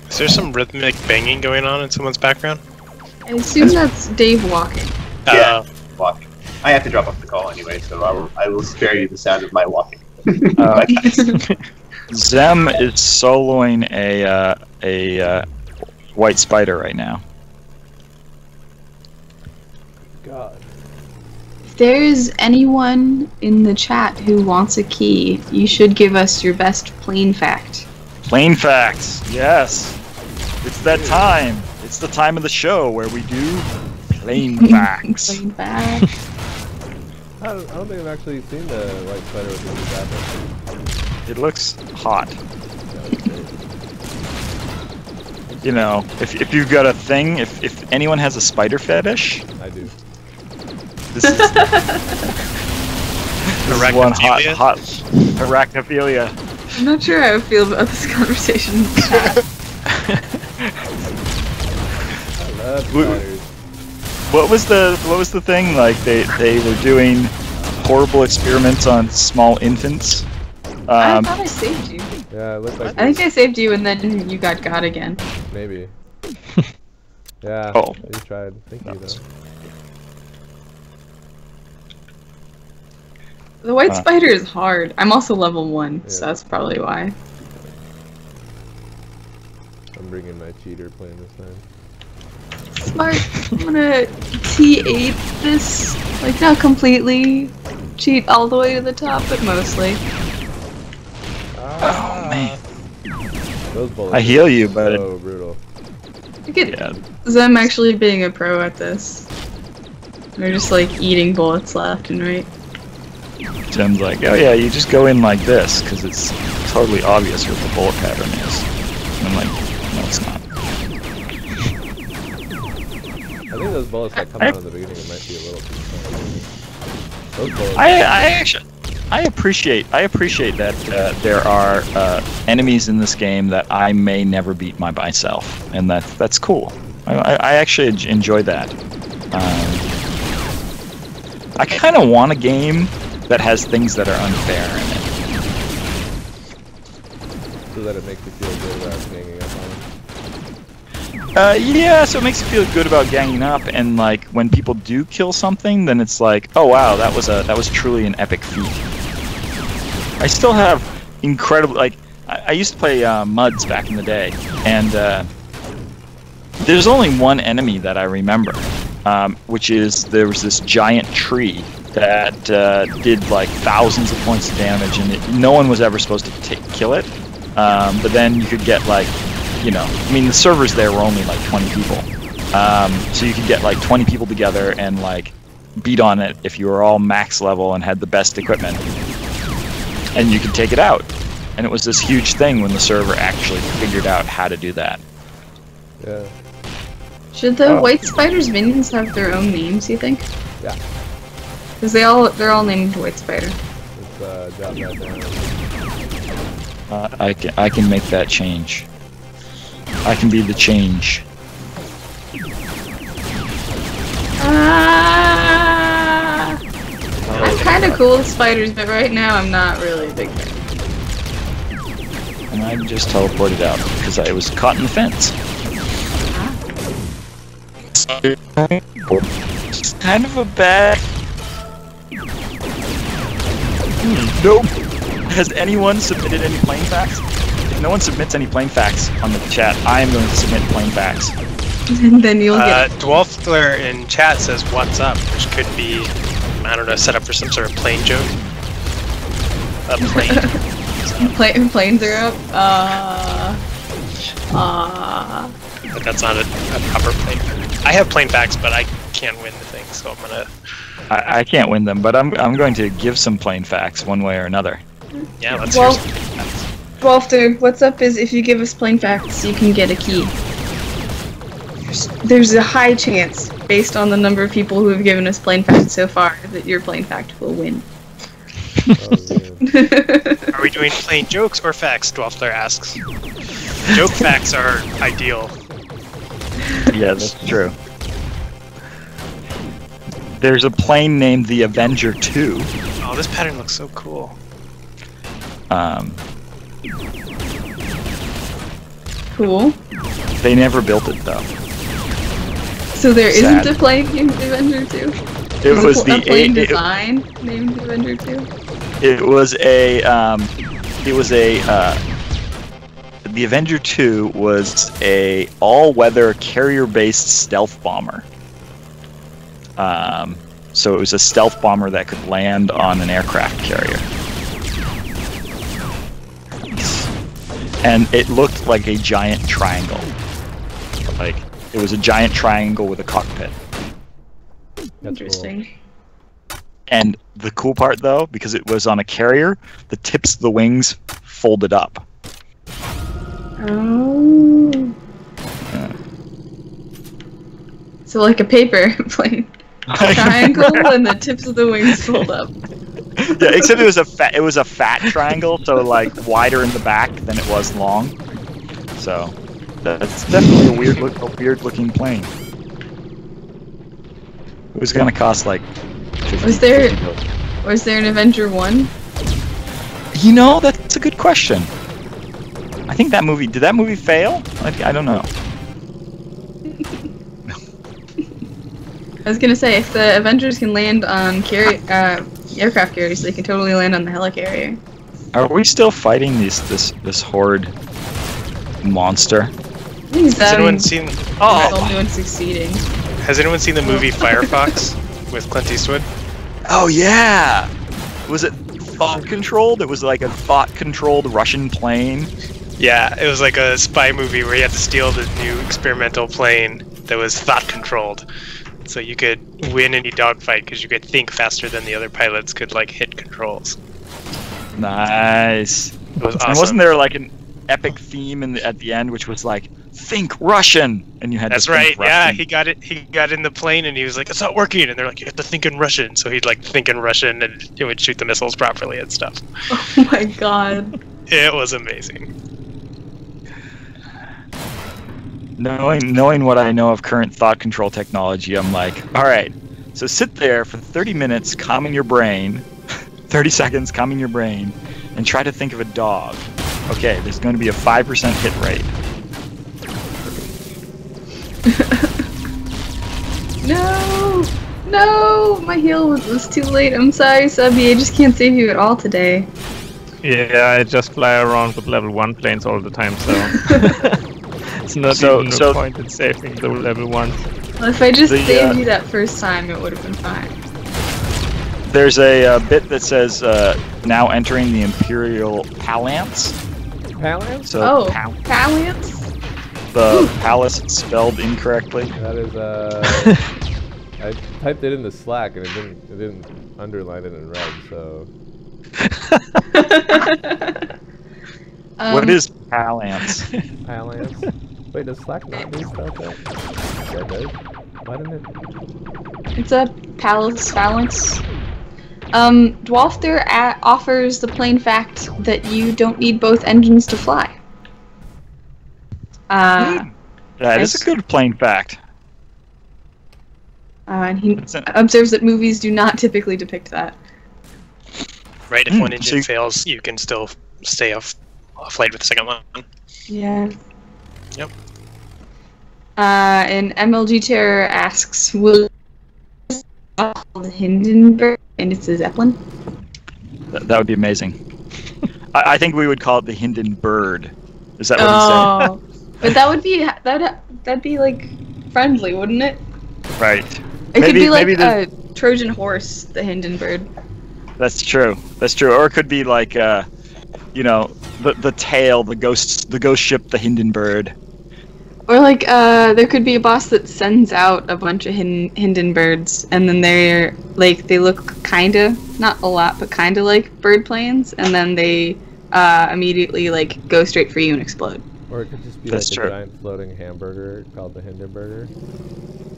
Is there some rhythmic banging going on in someone's background? I assume that's Dave walking. Yeah, walking. I have to drop off the call anyway, so I will spare you the sound of my walking. Zem is soloing a white spider right now. God. If there's anyone in the chat who wants a key, you should give us your best plain fact. Plain facts, yes. It's that time. It's the time of the show where we do plain facts. Plain fact. I don't think I've actually seen the white spider with the bathroom. It looks hot. You know, if you've got a thing, if anyone has a spider fetish, I do. this is one hot arachnophilia. I'm not sure how I feel about this conversation in the chat. I love spiders. What was the thing? Like they were doing horrible experiments on small infants. I thought I saved you. Yeah, it looked like. I think I saved you and then you got again. Maybe. Yeah. Oh. You tried. Thank you though. The white spider is hard. I'm also level 1, Yeah. so that's probably why. I'm bringing my cheater playing this time. Smart. I'm gonna T8 this. Like, not completely. Cheat all the way to the top, but mostly. Oh man. Those bullets I heal you, but so brutal. Look at yeah. Zem actually being a pro at this. They're just like eating bullets left and right. Tim's like, oh yeah, you just go in like this because it's totally obvious what the bullet pattern is. And I'm like, no, it's not. I think those bullets that come out in the beginning might be a little too strong. Those bullets. I appreciate that there are enemies in this game that I may never beat myself, and that's cool. I actually enjoy that. I kind of want a game that has things that are unfair in it. So that it makes you feel good about hanging up on them? Yeah, so it makes you feel good about ganging up, and like when people do kill something, then it's like, oh wow, that was truly an epic feat. I still have incredible, like, I used to play Muds back in the day, and there's only one enemy that I remember, which is there was this giant tree that did like thousands of points of damage, and no one was ever supposed to kill it. But then you could get like, you know, I mean the servers there were only like 20 people, so you could get like 20 people together and like beat on it if you were all max level and had the best equipment, and you could take it out. And it was this huge thing when the server actually figured out how to do that. Yeah. Should the white spider's minions have their own names, you think? Yeah. Because they're all named White Spider. Let's drop that down. I can make that change. I can be the change. I'm kind of cool with spiders, but right now I'm not really a big fan. And I just teleported out because I was caught in the fence. It's kind of a bad. Nope. Has anyone submitted any plain facts? If no one submits any plain facts on the chat, I am going to submit plain facts. And then you'll get. Dwarfler in chat says "What's up," which could be, I don't know, set up for some sort of plane joke. A plane. Planes are up. But that's not a proper plane. I have plain facts, but I can't win the thing, so I'm gonna. I can't win them, but I'm going to give some plain facts one way or another. Yeah, let's hear some. Dwarfter, what's up is if you give us plain facts, you can get a key. There's a high chance, based on the number of people who have given us plain facts so far, that your plain fact will win. Are we doing plain jokes or facts? Dwarfler asks. Joke facts are ideal. Yeah, that's true. There's a plane named the Avenger 2. Oh, this pattern looks so cool. Cool. They never built it though. So there Sad. isn't a plane named Avenger 2? It was a plane design named Avenger 2? It was a the Avenger 2 was a all-weather carrier-based stealth bomber. So it was a stealth bomber that could land on an aircraft carrier. And it looked like a giant triangle. Like, it was a giant triangle with a cockpit. Interesting. And the cool part, though, because it was on a carrier, the tips of the wings folded up. Oh. So like a paper plane. Triangle and the tips of the wings fold up. Yeah, except it was a fat triangle, so like wider in the back than it was long. So that's definitely a weird looking plane. It was gonna cost like 50, Was there an Avenger 1? You know, that's a good question. I think did that movie fail? I don't know. I was gonna say, if the Avengers can land on aircraft carriers, they can totally land on the Helicarrier. Are we still fighting this horde monster? Has anyone seen? Only one succeeding. Has anyone seen the movie Firefox with Clint Eastwood? Oh yeah! Was it thought controlled? It was like a thought controlled Russian plane. Yeah, it was like a spy movie where you had to steal this new experimental plane that was thought controlled. So you could win any dogfight because you could think faster than the other pilots could like hit controls. Nice. It was awesome. And wasn't there like an epic theme at the end, which was like "Think Russian," and you had That's to think right. Yeah, Russian. he got in the plane and he was like, "It's not working," and they're like, "You have to think in Russian." So he'd like think in Russian and it would shoot the missiles properly and stuff. Oh my god. It was amazing. Knowing what I know of current thought control technology, I'm like, all right, so sit there for 30 minutes, calming your brain, 30 seconds, calming your brain, and try to think of a dog. Okay, there's going to be a 5% hit rate. No, my heal was too late. I'm sorry, Subby. I just can't save you at all today. Yeah, I just fly around with level 1 planes all the time, so... It's not even no point in saving the level 1. Well, if I just saved you that first time, it would have been fine. There's a bit that says, now entering the Imperial Alliance. Alliance? So, Alliance? The palace is spelled incorrectly. That is, I typed it in the Slack and it didn't underline it in red, so... What is Alliance? Alliance? Wait, does Slack not do spell check? Yeah, it does. Why didn't it? It's a palace balance. Dwalfter offers the plain fact that you don't need both engines to fly. That is a good plain fact. And he observes that movies do not typically depict that. Right, if one engine fails, you can still stay off flight with the second one. Yeah. Yep. And MLG Terror asks, will the Hindenburg and it's a Zeppelin? That would be amazing. I think we would call it the Hindenburg. Is that what he said? But that would be that'd be like friendly, wouldn't it? Right. It could be like a Trojan horse, the Hindenburg. That's true. That's true. Or it could be like, you know, the tail, the ghost ship, the Hindenburg. Or like, there could be a boss that sends out a bunch of Hindenburgs, and then they're like, they look kinda, not a lot, but kinda like bird planes, and then they immediately like go straight for you and explode. Or it could just be That's like true. a giant floating hamburger called the Hindenburger.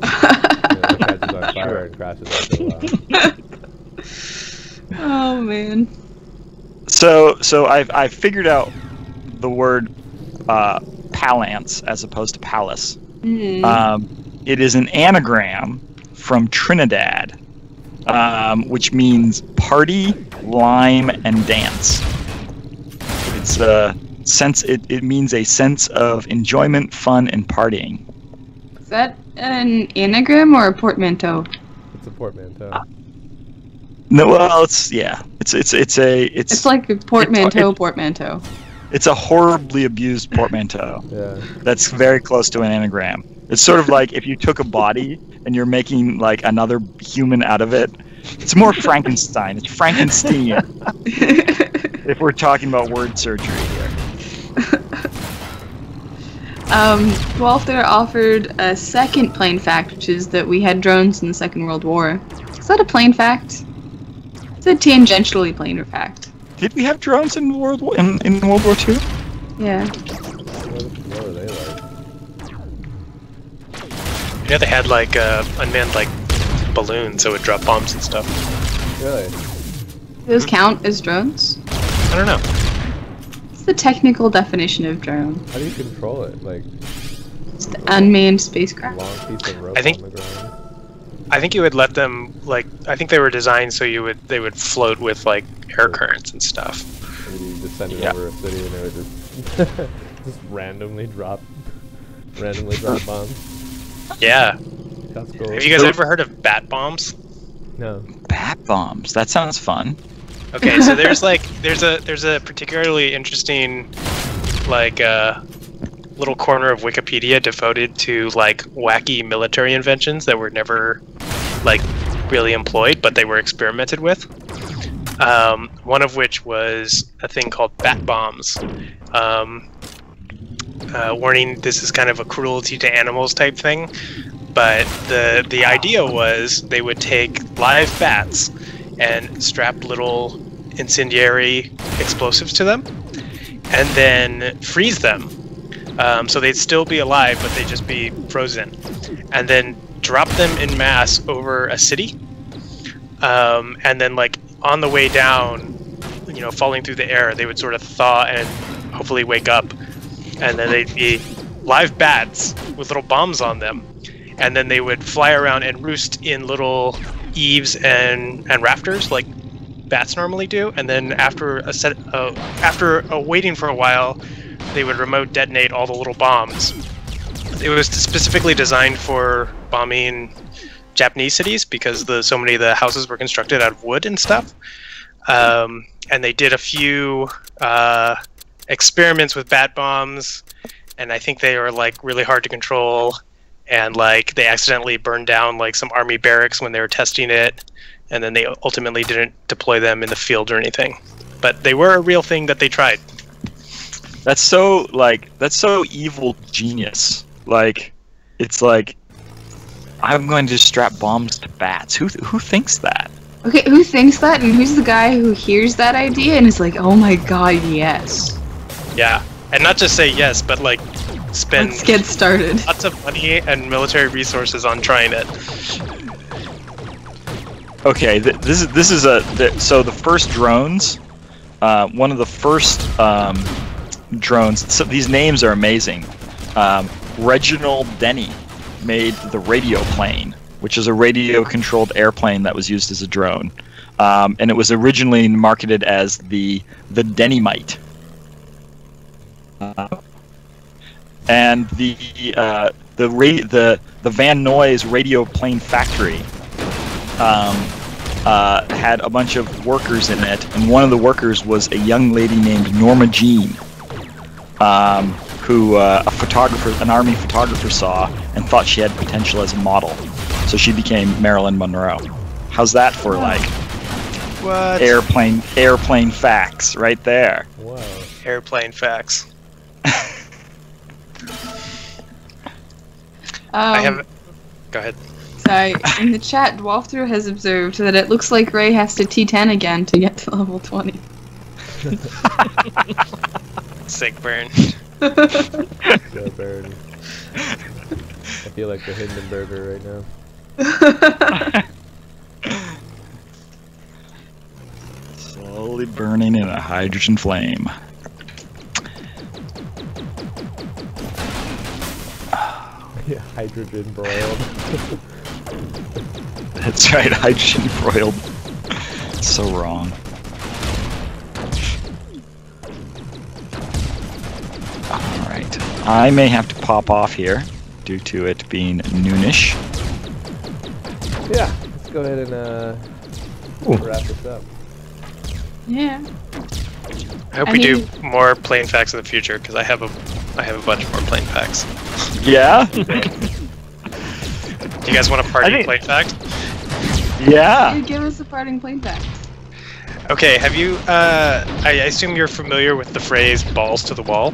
It catches on fire and crashes after a while. Oh man. So I figured out the word palance as opposed to palace. It is an anagram from Trinidad, which means party, lime, and dance. It's a sense. It means a sense of enjoyment, fun, and partying. Is that an anagram or a portmanteau? It's a portmanteau. No, well, it's like a portmanteau. It's a horribly abused portmanteau. Yeah. That's very close to an anagram. It's sort of like if you took a body and you're making like another human out of it. It's more Frankenstein. It's Frankenstein. If we're talking about word surgery here. Walter offered a second plain fact, which is that we had drones in the Second World War. Is that a plain fact? It's a tangentially plain fact. Did we have drones in World War II? Yeah. What were they like? You know, they had like unmanned like balloons that would drop bombs and stuff. Really? Those count as drones? I don't know. What's the technical definition of drone? How do you control it? Like, Just unmanned spacecraft? long piece of rope I think- on the ground? I think you would let them like. I think they were designed so they would float with like air currents and stuff. Maybe you just send it over a city and they would just randomly drop bombs. Yeah. That's cool. Have you guys ever heard of bat bombs? No. Bat bombs. That sounds fun. Okay, so there's a particularly interesting like little corner of Wikipedia devoted to like wacky military inventions that were never like really employed, but they were experimented with. One of which was a thing called bat bombs. Warning: this is kind of a cruelty to animals type thing, but the idea was they would take live bats and strap little incendiary explosives to them, and then freeze them. So they'd still be alive, but they'd just be frozen. And then drop them en masse over a city. And then, like, on the way down, you know, falling through the air, they would sort of thaw and hopefully wake up. And then they'd be live bats with little bombs on them. And then they would fly around and roost in little eaves and rafters, like bats normally do. And then after waiting for a while, they would remote detonate all the little bombs. It was specifically designed for bombing Japanese cities because so many of the houses were constructed out of wood and stuff. And they did a few experiments with bat bombs, and I think they were like really hard to control. And like they accidentally burned down like some army barracks when they were testing it, and then they ultimately didn't deploy them in the field or anything. But they were a real thing that they tried. That's so evil genius. Like, it's like, I'm going to strap bombs to bats. Who thinks that? Okay, who thinks that, and who's the guy who hears that idea and is like, oh my god, yes. Yeah, and not just say yes, but like spend Let's get started. lots of money and military resources on trying it. Okay, this is so the first drones, one of the first drones. So these names are amazing. Reginald Denny made the radio plane, which is a radio-controlled airplane that was used as a drone, and it was originally marketed as the Dennymite. And the Van Nuys radio plane factory had a bunch of workers in it, and one of the workers was a young lady named Norma Jean, who an army photographer saw and thought she had potential as a model. So she became Marilyn Monroe. How's that for like What? airplane facts right there? Wow. Airplane facts. I have. Go ahead. Sorry, in the chat, Dwalfthrough has observed that it looks like Ray has to T10 again to get to level 20. Sick burn. So burn. I feel like the Hindenburg right now. Slowly burning in a hydrogen flame. Yeah, hydrogen broiled. That's right, hydrogen broiled. So wrong. Alright. I may have to pop off here due to it being noonish. Yeah, let's go ahead and wrap this up. Yeah. I hope we do more plane facts in the future because I have a bunch more plane facts. Yeah? Do you guys want a party plane fact? Yeah. Dude, give us a parting plane fact. Okay, have you, I assume you're familiar with the phrase balls to the wall?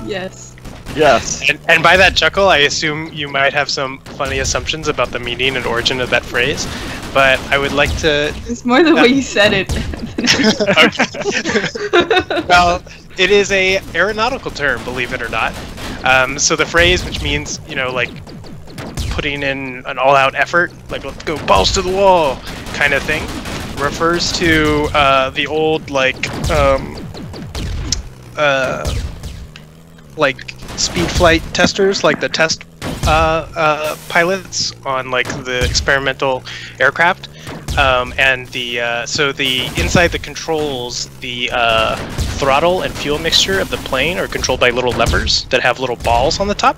Yes. Yes. And by that chuckle, I assume you might have some funny assumptions about the meaning and origin of that phrase, but I would like to... It's more the way you said it. Okay. Well, it is a aeronautical term, believe it or not. So the phrase, which means, you know, like, putting in an all-out effort, like, let's go balls to the wall kind of thing, refers to the old, like speed flight testers, like the test pilots on like the experimental aircraft, and the so the inside the controls, the throttle and fuel mixture of the plane are controlled by little levers that have little balls on the top,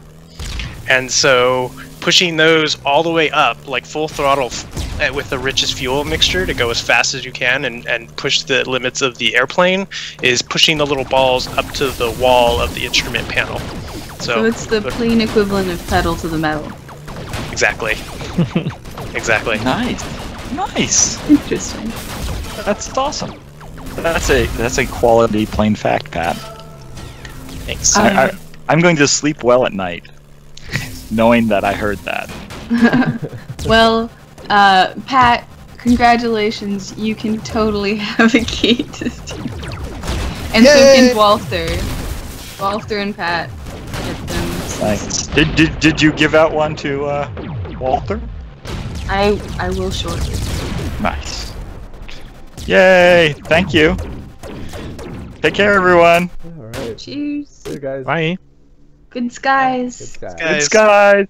and so pushing those all the way up, like full throttle with the richest fuel mixture to go as fast as you can and push the limits of the airplane, is pushing the little balls up to the wall of the instrument panel. So it's the plane equivalent of pedal to the metal. Exactly. Exactly. Nice. Nice. Interesting. That's awesome. That's a quality plain fact, Pat. Thanks. I'm going to sleep well at night, knowing that I heard that. Well, Pat, congratulations. You can totally have a key to Steam. And Yay! so can Dwalfthrough. Dwalfthrough and Pat. Thanks. Did you give out one to Walter? I will shortly. Nice. Yay! Thank you. Take care, everyone. Alright. Cheers. Hey guys. Bye. Good skies. Good skies. Good skies.